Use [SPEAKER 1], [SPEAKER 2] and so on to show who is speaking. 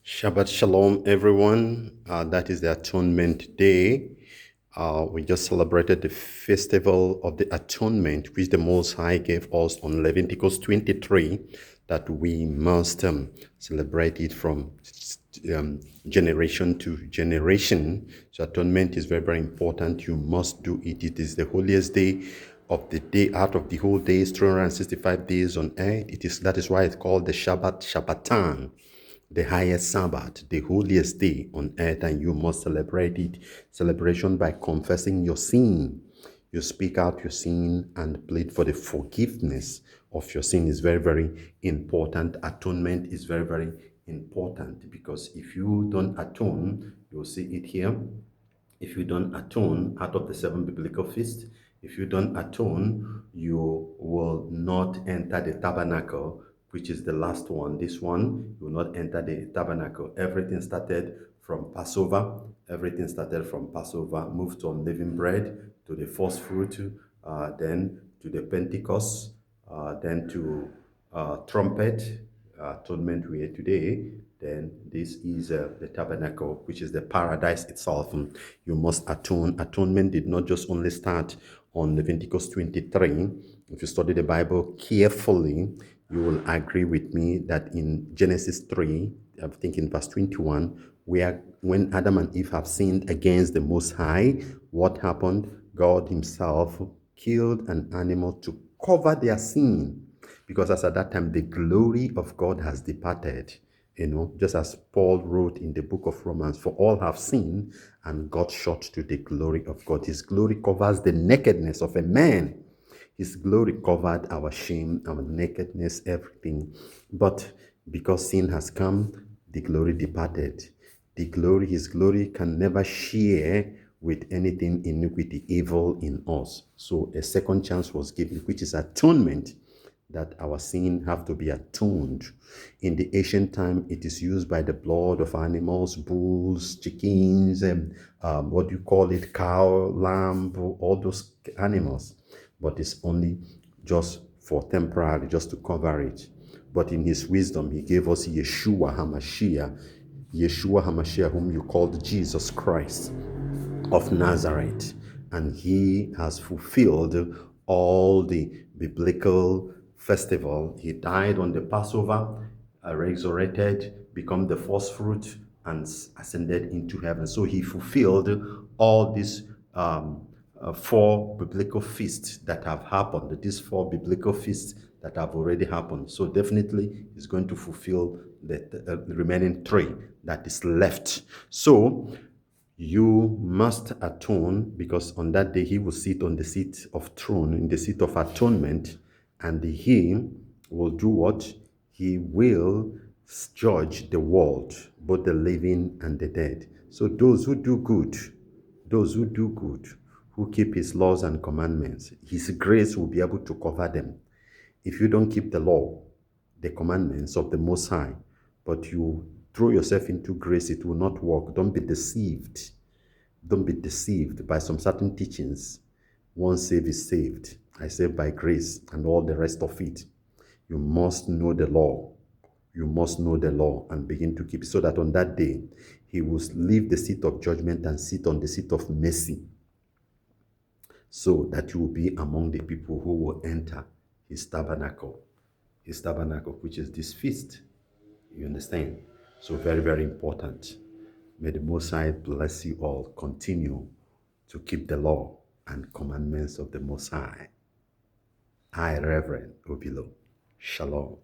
[SPEAKER 1] Shabbat Shalom, everyone. That is the Atonement Day. We just celebrated the festival of the Atonement, which the Most High gave us on Leviticus 23, that we must celebrate it from generation to generation. So Atonement is very, very important. You must do it. It is the holiest day of the day, out of the whole days, 365 days on earth. That is why it's called the Shabbatan, the highest Sabbath, the holiest day on earth, and you must celebrate it. Celebration by confessing your sin. You speak out your sin and plead for the forgiveness of your sin is very, very important. Atonement is very, very important, because if you don't atone, you'll see it here. If you don't atone out of the 7 biblical feasts, if you don't atone, you will not enter the tabernacle, which is the last one. This one, you will not enter the tabernacle. Everything started from Passover. Everything started from Passover, moved to unleavened bread, to the first fruit, then to the Pentecost, then to trumpet, atonement we are today. Then this is the tabernacle, which is the paradise itself. You must atone. Atonement did not just only start on Leviticus 23. If you study the Bible carefully, you will agree with me that in Genesis 3, I think in verse 21, where when Adam and Eve have sinned against the Most High, what happened? God himself killed an animal to cover their sin, because as at that time the glory of God has departed. Just as Paul wrote in the book of Romans, for all have sinned and got short to the glory of God. His glory covers the nakedness of a man. His glory covered our shame, our nakedness, everything. But because sin has come, the glory departed. His glory can never share with anything iniquity, evil in us. So a second chance was given, which is atonement, that our sin have to be atoned. In the ancient time, it is used by the blood of animals, bulls, chickens, and what do you call it, cow, lamb, all those animals. But it's only just for temporary, just to cover it. But in his wisdom, he gave us Yeshua HaMashiach, whom you called Jesus Christ of Nazareth, and he has fulfilled all the biblical festival. He died on the Passover, resurrected, become the first fruit, and ascended into heaven. So he fulfilled all these 4 biblical feasts that have happened, these 4 biblical feasts that have already happened. So definitely he's going to fulfill the remaining 3 that is left. So you must atone, because on that day he will sit on the seat of throne, in the seat of atonement, and he will do what? He will judge the world, both the living and the dead. So those who do good, who keep his laws and commandments, his grace will be able to cover them. If you don't keep the law, the commandments of the Most High, but you throw yourself into grace, it will not work. Don't be deceived. Don't be deceived by some certain teachings. Once saved is saved. I say by grace and all the rest of it. You must know the law. You must know the law and begin to keep it, so that on that day he will leave the seat of judgment and sit on the seat of mercy, so that you will be among the people who will enter his tabernacle, which is this feast. You understand? So very, very important. May the Most High bless you all. Continue to keep the law and commandments of the Most High. I, Reverend Obilo. Shalom.